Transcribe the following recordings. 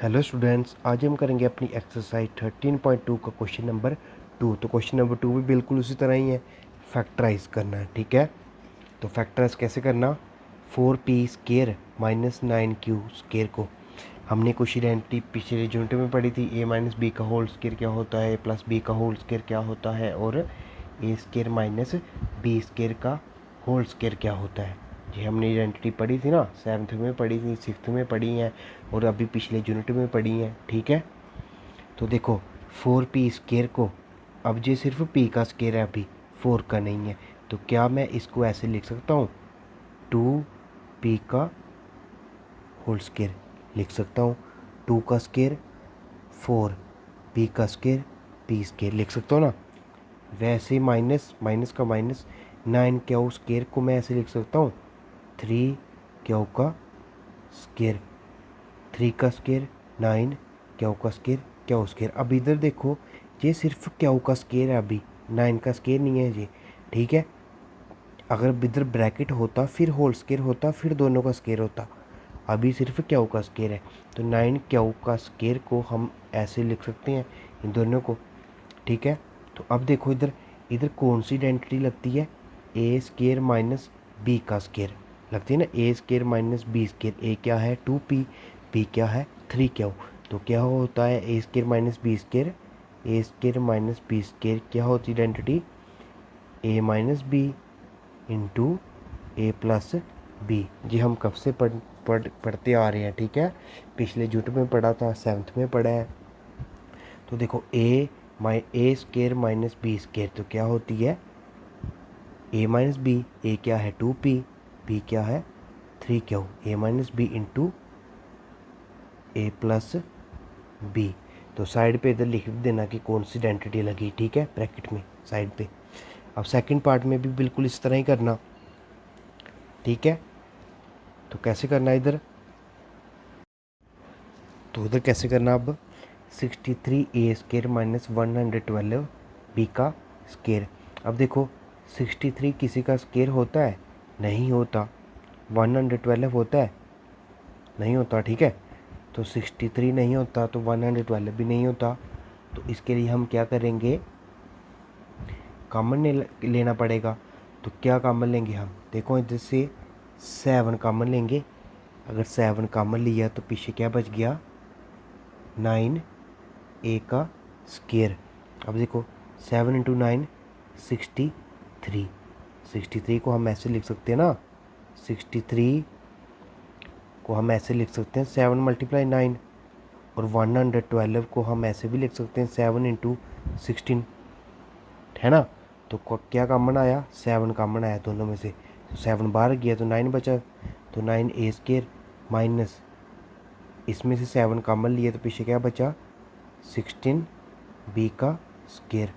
Hello students, आज हम करेंगे अपनी एक्सरसाइज 13.2 का क्वेश्चन नंबर 2। तो क्वेश्चन नंबर 2 भी बिल्कुल उसी तरह ही है, फैक्टराइज करना है। ठीक है, तो फैक्टराइज कैसे करना, 4p² माइनस 9q स्केयर को हमने कुछ आइडेंटिटी पिछले यूनिट में पढ़ी थी। a माइनस बी का होल स्केयर क्या होता है, प्लस बी का होल स्केयर क्या होता है, और a² माइनस बी स्केयर का होल स्केयर क्या होता है। ये हमने आइडेंटिटी पढ़ी थी ना, 7th में पढ़ी थी, 6th में पढ़ी हैं और अभी पिछले यूनिट में पढ़ी हैं। ठीक है, तो देखो 4p² को, अब ये सिर्फ p का स्केयर है, अभी 4 का नहीं है, तो क्या मैं इसको ऐसे लिख सकता हूँ, 2p का होल स्केयर लिख सकता हूँ। 2 का स्केयर 4, p का स्केयर p² लिख सकता हूँ ना। वैसे माइनस माइनस का माइनस 9q स्केयर को मैं ऐसे लिख सकता हूँ, 3q का स्केयर, 3 का स्केयर 9q का स्केयर q स्केयर। अब इधर देखो, ये सिर्फ q का स्केयर है, अभी 9 का स्केयर नहीं है ये। ठीक है, अगर इधर ब्रैकेट होता फिर होल स्केयर होता फिर दोनों का स्केयर होता, अभी सिर्फ q का स्केयर है। तो 9q का स्केयर को हम ऐसे लिख सकते हैं इन दोनों को। ठीक है, तो अब देखो इधर इधर कौन सी आइडेंटिटी लगती है, a² माइनस बी का स्केयर लगती है ना, a² minus B square. a क्या है 2p, p क्या है 3q। तो क्या होता है a² minus B square, a² minus B square क्या होती है identity, a minus B into A plus B. जी हम कब से पढ़ते आ रहे हैं। ठीक है, पिछले यूनिट में पढ़ा था, 7th में पढ़ा है। तो देखो a² माइनस बी स्केयर तो क्या होती है a माइनस बी, ए क्या है 2p, b क्या है 3q, a minus B into A plus B. तो साइड पे इधर लिख देना कि कौन सी आइडेंटिटी लगी। ठीक है, ब्रैकेट में साइड पे। अब सेकंड पार्ट में भी बिल्कुल इस तरह ही करना। ठीक है, तो कैसे करना इधर, तो उधर कैसे करना, अब 63a² माइनस 112 बी का स्केयर। अब देखो 63 किसी का स्केयर होता है, नहीं होता। 112 होता है, नहीं होता। ठीक है, तो 63 नहीं होता तो 112 भी नहीं होता। तो इसके लिए हम क्या करेंगे, कॉमन लेना पड़ेगा। तो क्या कॉमन लेंगे हम, देखो इधर से 7 कॉमन लेंगे। अगर 7 कॉमन लिया तो पीछे क्या बच गया, 9 ए का स्केयर। अब देखो 7 इंटू 9 63, 63 को हम ऐसे लिख सकते हैं ना, 63 को हम ऐसे लिख सकते हैं 7 मल्टीप्लाई 9, और 112 को हम ऐसे भी लिख सकते हैं 7 इंटू 16, है ना। तो क्या कॉमन आया, 7 कॉमन आया दोनों में से, तो 7 बाहर गया तो 9 बचा। तो 9a² माइनस इसमें से 7 कॉमन लिए तो पीछे क्या बचा, 16b का स्केयर।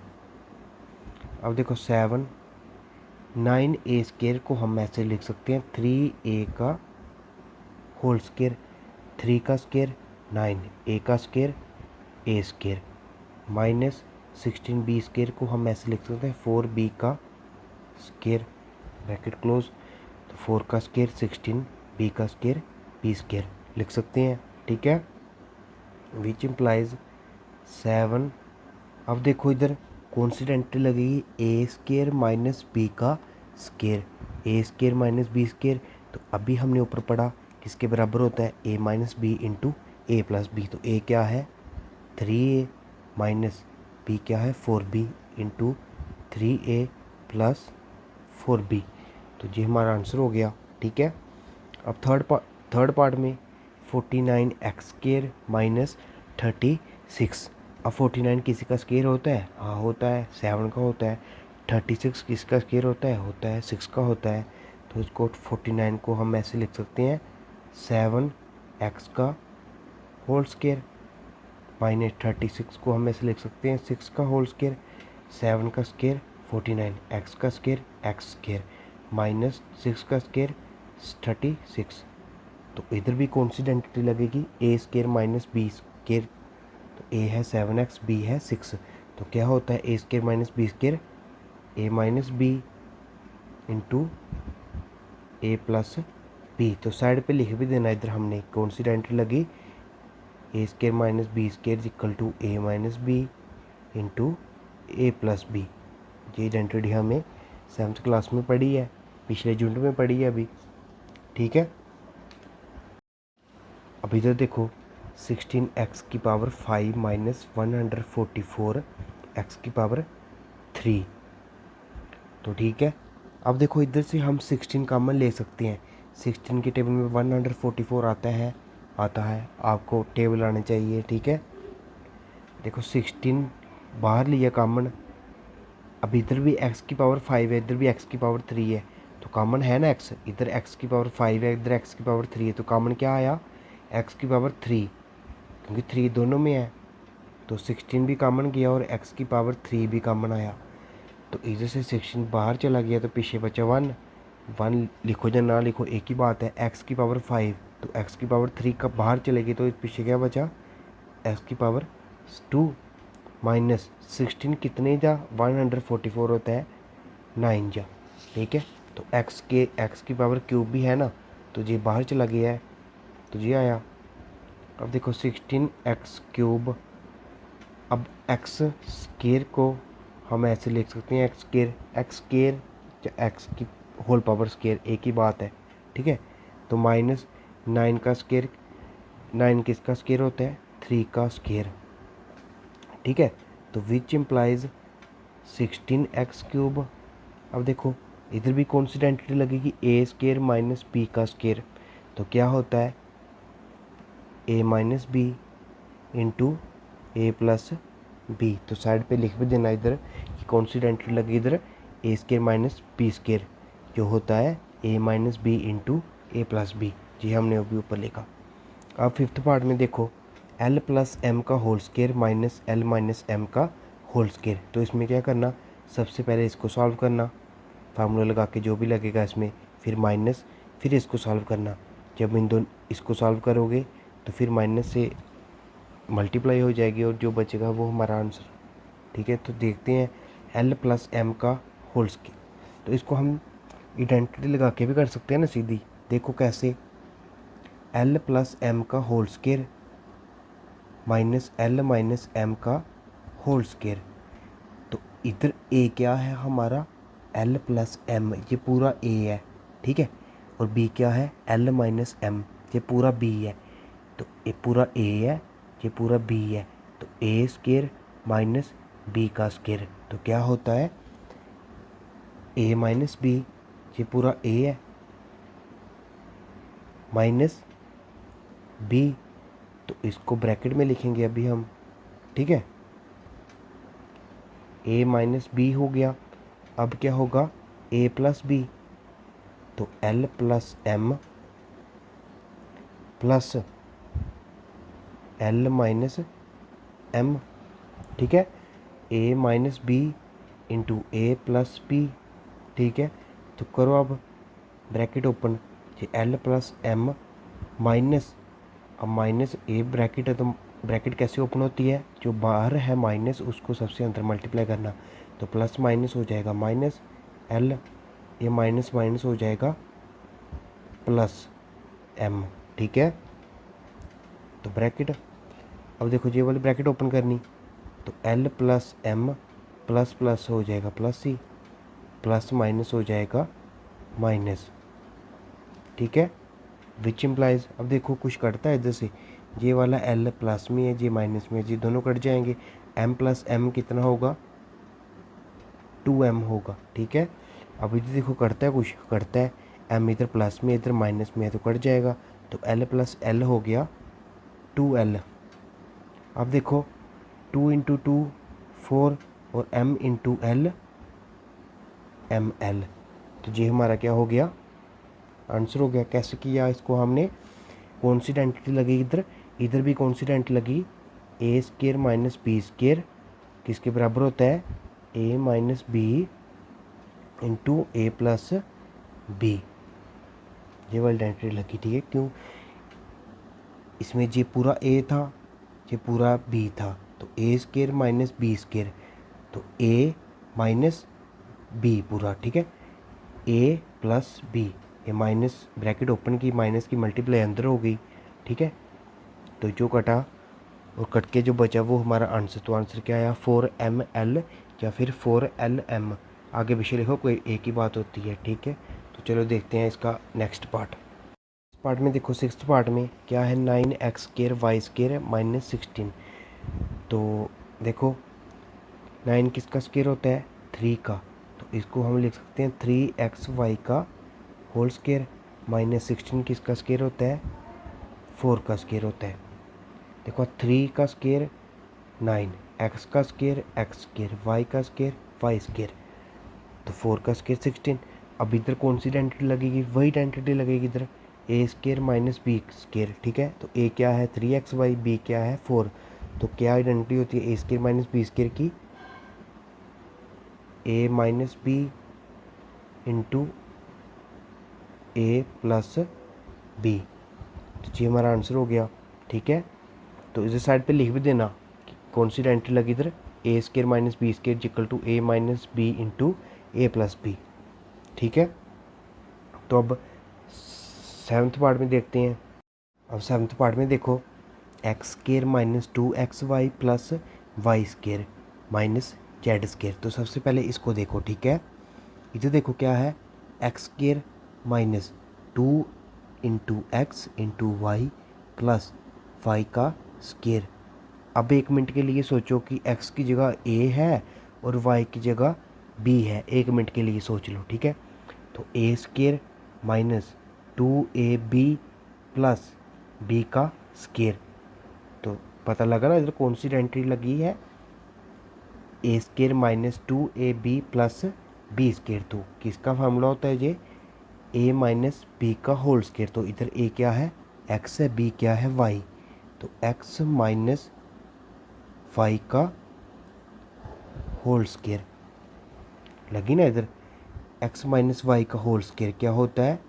अब देखो 7 9a² को हम ऐसे लिख सकते हैं 3a का होल स्केयर, 3 का स्केयर 9, a का स्केयर a² माइनस 16b² को हम ऐसे लिख सकते हैं 4b का स्केयर, ब्रैकेट क्लोज। तो 4 का स्केयर 16, b का स्केयर b² लिख सकते हैं। ठीक है, विच इम्प्लाइज 7। अब देखो इधर कौन सी आइडेंटिटी लगेगी, a² माइनस बी का square, a² minus B square. तो अभी हमने ऊपर पढ़ा किसके बराबर होता है, a minus B into A plus B. तो a क्या है 3a माइनस b क्या है 4b into 3a plus 4b। तो ये हमारा आंसर हो गया। ठीक है, अब थर्ड पार्ट में 49x² माइनस 36। अब 49 किसी का स्केयर होता है, हाँ होता है, 7 का होता है। 36 किसका स्केयर होता है 6 का होता है। तो इसको 49 को हम ऐसे लिख सकते हैं 7x का होल स्केयर, माइनस 36 को हम ऐसे लिख सकते हैं 6 का होल स्केयर। 7 का स्केयर 49, x का स्केयर x स्केयर, माइनस 6 का स्केयर 36। तो इधर भी कौन सी आइडेंटिटी लगेगी, a² माइनस बी स्केयर। तो a है 7x, b है 6। तो क्या होता है a² minus B square, a minus B into A plus B. तो साइड पे लिख भी देना इधर हमने कौन सी आइडेंटिटी लगी, a square minus B square is equal to a minus B into A plus b. ये आइडेंटिटी हमें 7th क्लास में पढ़ी है, पिछले यूनिट में पढ़ी है अभी, ठीक है। अब इधर देखो 16x की पावर 5 माइनस 144 x की पावर 3, तो ठीक है। अब देखो इधर से हम 16 कॉमन ले सकते हैं। 16 के टेबल में 144 आता है, आपको टेबल आने चाहिए, ठीक है। देखो 16 बाहर लिया कॉमन, अब इधर भी x की पावर 5 है, इधर भी x की पावर 3 है, तो कॉमन है ना x, इधर x की पावर 5 है, इधर x की पावर 3 है, तो कॉमन क्या आया, x की पावर 3, क्योंकि 3 दोनों में है, तो 16 भी कॉमन गया और x की पावर 3 भी कॉमन आया। तो इधर से 16 बाहर चला गया तो पीछे बचा 1 लिखो या ना लिखो एक ही बात है। x की पावर 5, तो x की पावर 3 का बाहर चलेगी तो पीछे क्या बचा, x की पावर 2 माइनस 16 कितने जा 144 होता है 9 जा, ठीक है। तो x की पावर क्यूब भी है ना, तो ये बाहर चला गया है, तो ये आया। अब देखो 16x क्यूब, अब x स्केयर को हम ऐसे लिख सकते हैं, x स्केयर या x की होल पावर स्केयर एक ही बात है, ठीक है। तो माइनस 9 का स्केयर, 9 किसका स्केयर होता है, 3 का स्केयर, ठीक है। तो विच इम्प्लाइज 16x क्यूब। अब देखो इधर भी कौन सी आइडेंटिटी लगेगी, ए स्केयर माइनस बी का स्केयर, तो क्या होता है A minus B into A plus B. तो साइड पे लिख भी देना इधर कि कौन सी आइडेंटिटी लगी, इधर A square minus B square जो होता है A minus B into A plus B, जी हमने अभी ऊपर लिखा। अब 5th पार्ट में देखो एल प्लस एम का whole square minus L minus M का होल स्केयर। तो इसमें क्या करना, सबसे पहले इसको सॉल्व करना, फार्मूला लगा के जो भी लगेगा इसमें, फिर माइनस, फिर इसको सॉल्व करना। जब इन दोनों इसको सॉल्व करोगे तो फिर माइनस से मल्टीप्लाई हो जाएगी और जो बचेगा वो हमारा आंसर, ठीक है। तो देखते हैं एल प्लस एम का होल स्केयर, तो इसको हम आइडेंटिटी लगा के भी कर सकते हैं ना सीधी। देखो कैसे, एल प्लस एम का whole square minus L minus M का होल स्केयर। तो इधर ए क्या है हमारा, एल प्लस एम, ये पूरा ए है, ठीक है। और बी क्या है, एल माइनस एम, ये पूरा बी है। तो ये पूरा ए है, ये पूरा बी है, तो ए स्केयर माइनस बी का स्केयर, तो क्या होता है ए माइनस बी, ये पूरा ए है, माइनस बी, तो इसको ब्रैकेट में लिखेंगे अभी हम, ठीक है। ए माइनस बी हो गया, अब क्या होगा ए प्लस बी, तो L plus M plus L minus M, ठीक है। A minus B into A plus B, ठीक है। तो करो अब ब्रैकेट ओपन, ये एल प्लस एम माइनस, अब माइनस ए ब्रैकेट है तो ब्रैकेट कैसे ओपन होती है, जो बाहर है माइनस उसको सबसे अंदर मल्टीप्लाई करना, तो प्लस माइनस हो जाएगा माइनस एल, ये माइनस माइनस हो जाएगा प्लस एम, ठीक है। तो ब्रैकेट, अब देखो ये वाली ब्रैकेट ओपन करनी, तो L plus M plus plus हो जाएगा प्लस ही, प्लस माइनस हो जाएगा माइनस, ठीक है। विच इम्प्लाइज, अब देखो कुछ कटता है इधर से, ये वाला एल प्लस में है, ये माइनस में है, ये दोनों कट जाएंगे। एम प्लस एम कितना होगा, 2m होगा, ठीक है। अब इधर देखो करता है, कुछ करता है, एम इधर प्लस में इधर माइनस में है तो कट जाएगा, तो एल प्लस एल हो गया 2l। अब देखो 2 इंटू 2 4 और m इंटू एल ml, तो ये हमारा क्या हो गया, आंसर हो गया। कैसे किया इसको हमने, कौन सी आइडेंटिटी लगी इधर, इधर भी कौन सी आइडेंटिटी लगी, a square minus B square किसके बराबर होता है, A minus B into A plus b, ये वाली आइडेंटिटी लगी, ठीक है। क्यों, इसमें ये पूरा ए था, ये पूरा बी था, तो ए स्केयर माइनस बी स्केयर, तो ए माइनस बी पूरा, ठीक है, ए प्लस बी, ये माइनस ब्रैकेट ओपन की, माइनस की मल्टीप्लाई अंदर हो गई, ठीक है। तो जो कटा और कट के जो बचा वो हमारा आंसर। तो आंसर क्या आया 4ml या फिर 4lm। आगे पीछे लिखो, कोई एक ही बात होती है, ठीक है। तो चलो देखते हैं इसका नेक्स्ट पार्ट। इस पार्ट में देखो, सिक्स्थ पार्ट में क्या है, 9x² y² -16। तो देखो 9 किसका स्क्वायर होता है, 3 का। तो इसको हम लिख सकते हैं 3xy का होल स्क्वायर -16 किसका स्क्वायर होता है, 4 का स्क्वायर होता है। देखो 3 का स्क्वायर 9, x का स्क्वायर x स्क्वायर, y का स्क्वायर y स्क्वायर, तो 4 का स्क्वायर 16। अब इधर कौन सी आइडेंटिटी लगेगी, वही आइडेंटिटी लगेगी इधर, a square minus B square, ठीक है। तो a क्या है 3xy, b क्या है 4। तो क्या आइडेंटिटी होती है a square minus B square की, a minus B into A plus B. तो ये हमारा आंसर हो गया, ठीक है। तो इस साइड पे लिख भी देना कि कौन सी आइडेंटिटी लगी इधर, a square minus B square equal to a minus B into A plus B, ठीक है। तो अब सेवन्थ पार्ट में देखते हैं। अब सेवन्थ पार्ट में देखो, X square minus 2xy plus Y square minus Z square. तो सबसे पहले इसको देखो, ठीक है। इधर देखो क्या है, X square minus 2 into X into Y plus Y का स्क्वायर। अब एक मिनट के लिए सोचो कि x की जगह a है और y की जगह b है, एक मिनट के लिए सोच लो, ठीक है। तो a square minus 2ab plus b का स्क्वायर। तो पता लगा ना इधर कौन सी आइडेंटिटी लगी है, a square minus 2ab plus b square. तो किसका फार्मूला होता है ये, a माइनस बी का होल स्क्वायर। तो इधर a क्या है x है, b क्या है y। तो x माइनस वाई का होल स्क्वायर लगी ना इधर, x माइनस वाई का होल स्क्वायर क्या होता है,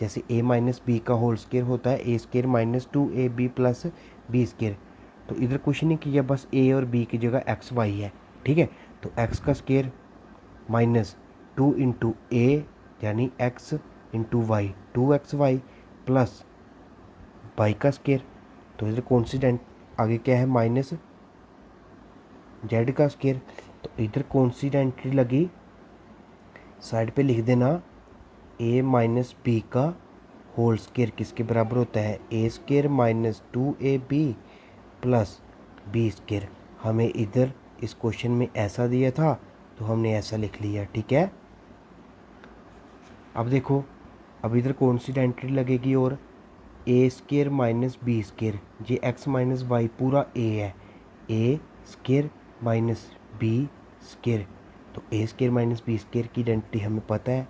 जैसे a माइनस बी का होल स्क्वायर होता है a square minus 2ab plus B square. तो इधर कुछ नहीं किया, बस a और b की जगह x y है, ठीक है। तो x का स्क्वायर माइनस 2 इंटू ए यानी x into Y 2xy plus y का स्क्वायर। तो इधर कॉन्स्टेंट आगे क्या है, माइनस जेड का स्क्वायर। तो इधर कौन सी आइडेंटिटी लगी, साइड पे लिख देना a माइनस बी का होल स्क्वायर किसके बराबर होता है, a square minus 2ab plus B square. हमें इधर इस क्वेश्चन में ऐसा दिया था तो हमने ऐसा लिख लिया, ठीक है। अब देखो, अब इधर कौन सी आइडेंटिटी लगेगी, और a square minus B square, ये x माइनस वाई पूरा a है, a square minus B square. तो A square minus B square की आइडेंटिटी हमें पता है,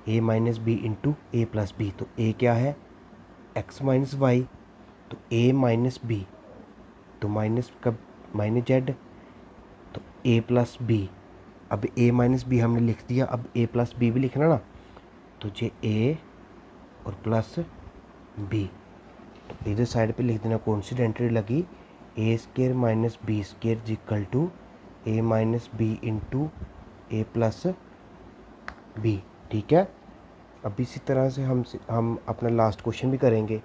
A minus B into A plus B. तो ए क्या है एक्स माइनस वाई, तो ए माइनस बी, तो माइनस का माइनस जेड, तो ए प्लस बी। अब ए माइनस बी हमने लिख दिया, अब ए प्लस बी भी लिखना ना, तो ये ए और प्लस बी। तो इधर साइड पे लिख देना कौन सी आइडेंटिटी लगी, a square minus B square equal to a minus B into A plus B, ठीक है। अब इसी तरह से हम अपना लास्ट क्वेश्चन भी करेंगे।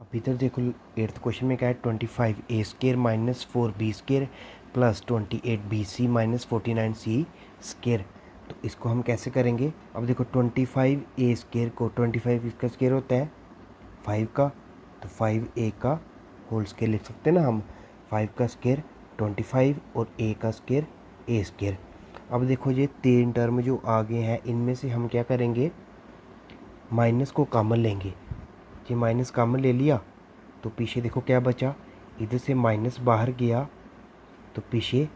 अब इधर देखो एट्थ क्वेश्चन में क्या है, 25 a square minus 4b square plus 28 b c minus 49 c square. तो इसको हम कैसे करेंगे, अब देखो 25 ए स्क्वायर को 25 इसका स्क्वायर होता है 5 का, तो 5a का होल स्क्वायर लिख सकते हैं ना हम, 5 का स्क्वायर 25 और a का स्क्वायर a स्क्वायर। अब देखो ये तीन टर्म जो आगे हैं इनमें से हम क्या करेंगे, माइनस को कॉमन लेंगे। ये माइनस कॉमन ले लिया तो पीछे देखो क्या बचा, इधर से माइनस बाहर गया तो पीछे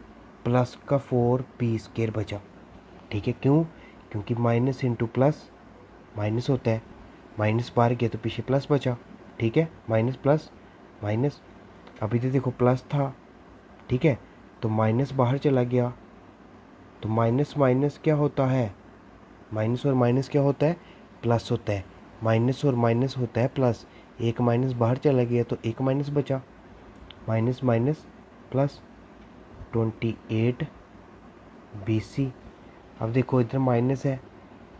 प्लस का 4b स्क्वायर बचा, ठीक है। क्यों, क्योंकि माइनस इंटू प्लस माइनस होता है, माइनस बाहर गया तो पीछे प्लस बचा, ठीक है। माइनस प्लस माइनस, अभी तो देखो प्लस था, ठीक है, तो माइनस बाहर चला गया, तो माइनस माइनस क्या होता है, माइनस और माइनस क्या होता है, प्लस होता है। माइनस और माइनस होता है प्लस, एक माइनस बाहर चला गया तो एक माइनस बचा, माइनस माइनस प्लस 28 BC। अब देखो इधर माइनस है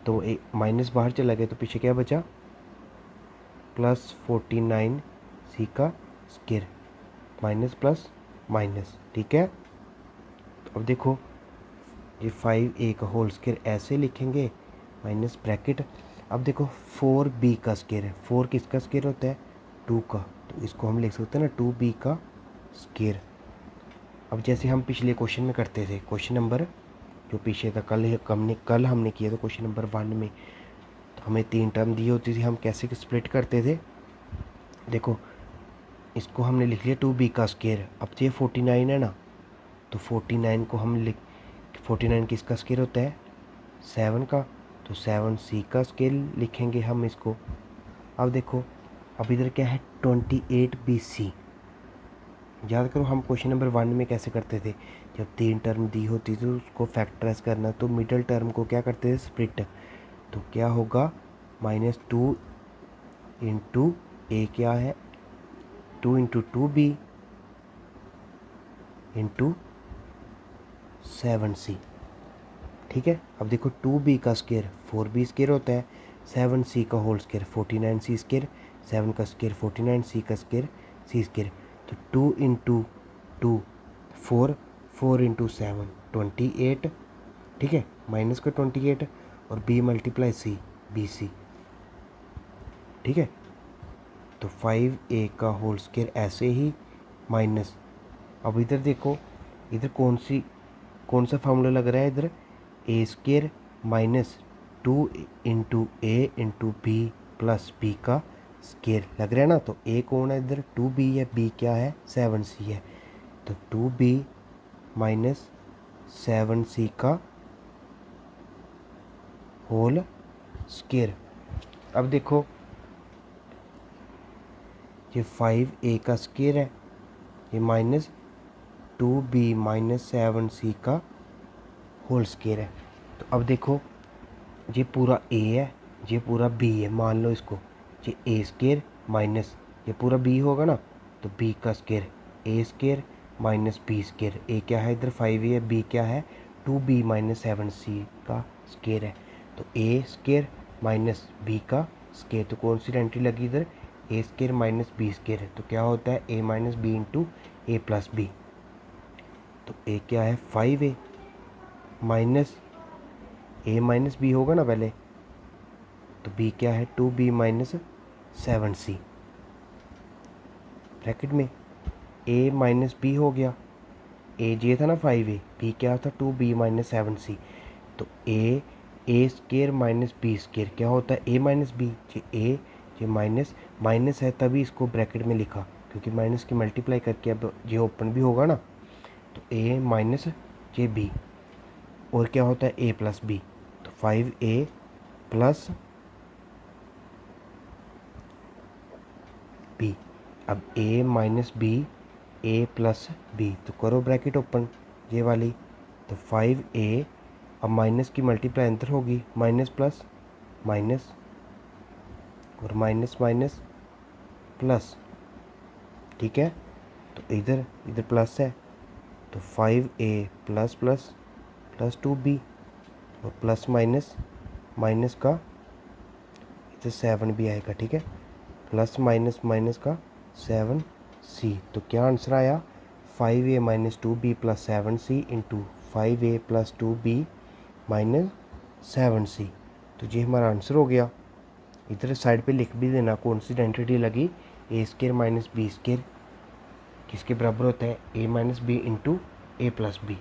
तो एक माइनस बाहर चला गया तो पीछे क्या बचा, प्लस 49 C का स्क्वायर। माइनस प्लस माइनस, ठीक है। तो अब देखो ये 5a का होल स्क्वायर ऐसे लिखेंगे माइनस ब्रैकेट। अब देखो 4b का स्क्वायर है, 4 किसका स्क्वायर होता है, 2 का, तो इसको हम लिख सकते हैं ना 2b का स्क्वायर। अब जैसे हम पिछले क्वेश्चन में करते थे, क्वेश्चन नंबर जो पीछे था कल हमने किया था क्वेश्चन नंबर 1 में, तो हमें 3 टर्म दी होती थी, हम कैसे स्प्लिट करते थे। देखो इसको हमने लिख लिया 2b का स्क्वायर। अब ये 49 है ना, तो 49 को हम 49 किसका स्क्वायर होता है, 7 का, तो 7c का स्क्वायर लिखेंगे हम इसको। अब देखो अब इधर क्या है 28bc। याद करो हम क्वेश्चन नंबर 1 में कैसे करते थे, जब 3 टर्म दी होती थी तो उसको फैक्टराइज करना, तो मिडल टर्म को क्या करते थे, स्प्लिट। तो क्या होगा -2 इंटू ए क्या है 2 इंटू 2b इंटू 7c, ठीक है। अब देखो 2b का स्क्वायर 4b स्क्वायर होता है, 7c का होल स्क्वायर 49c स्क्वायर, 7 का स्क्वायर 49c का स्क्वायर c स्क्वायर। तो 2 इंटू 2 4, 4 इंटू 7 28, ठीक है, माइनस का 28 और b मल्टीप्लाई c bc, ठीक है। तो 5a का होल स्क्वायर ऐसे ही माइनस। अब इधर देखो इधर कौन सा फार्मूला लग रहा है, इधर a square minus 2 into A into B plus B का स्क्वायर लग रहा है ना। तो ए कौन है इधर 2b है, बी क्या है 7c है, तो 2b माइनस 7c का होल स्क्वायर। अब देखो ये 5a का स्क्वायर है, ये माइनस 2b माइनस 7c का होल स्क्वायर है। तो अब देखो ये पूरा a है, ये पूरा b है, मान लो इसको, ये a स्क्वायर माइनस ये पूरा b होगा ना, तो b का square a square minus b square. a क्या है इधर 5a है, b क्या है 2b माइनस 7c का स्क्वायर है। तो a स्क्वायर माइनस b का स्क्वायर, तो कौन सी एंट्री लगी इधर, a square minus b square है, तो क्या होता है a minus B into A plus B. तो a क्या है 5a minus a minus B होगा ना पहले, तो b क्या है 2b माइनस 7c, ब्रैकेट में a माइनस बी हो गया, a जे था ना 5a, b क्या था 2b माइनस 7c। तो a square minus B square क्या होता है a माइनस बी, ये माइनस माइनस है तभी इसको ब्रैकेट में लिखा, क्योंकि माइनस की मल्टीप्लाई करके अब ये ओपन भी होगा ना, तो a माइनस जे बी, और क्या होता है a प्लस बी, तो 5a प्लस बी। अब a minus B a plus B, तो करो ब्रैकेट ओपन ये वाली, तो 5a, अब माइनस की मल्टीप्लाई अंदर होगी, माइनस प्लस माइनस और माइनस माइनस प्लस, ठीक है। तो इधर प्लस है, तो 5a plus plus plus 2b और प्लस माइनस माइनस का इधर 7 भी आएगा, ठीक है, प्लस माइनस माइनस का 7c। तो क्या आंसर आया 5a minus 2b plus 7c into 5a plus 2b minus 7c। तो ये हमारा आंसर हो गया। इधर साइड पे लिख भी देना कौन सी आइडेंटिटी लगी, a square minus B square किसके बराबर होता है, A minus B into A plus B.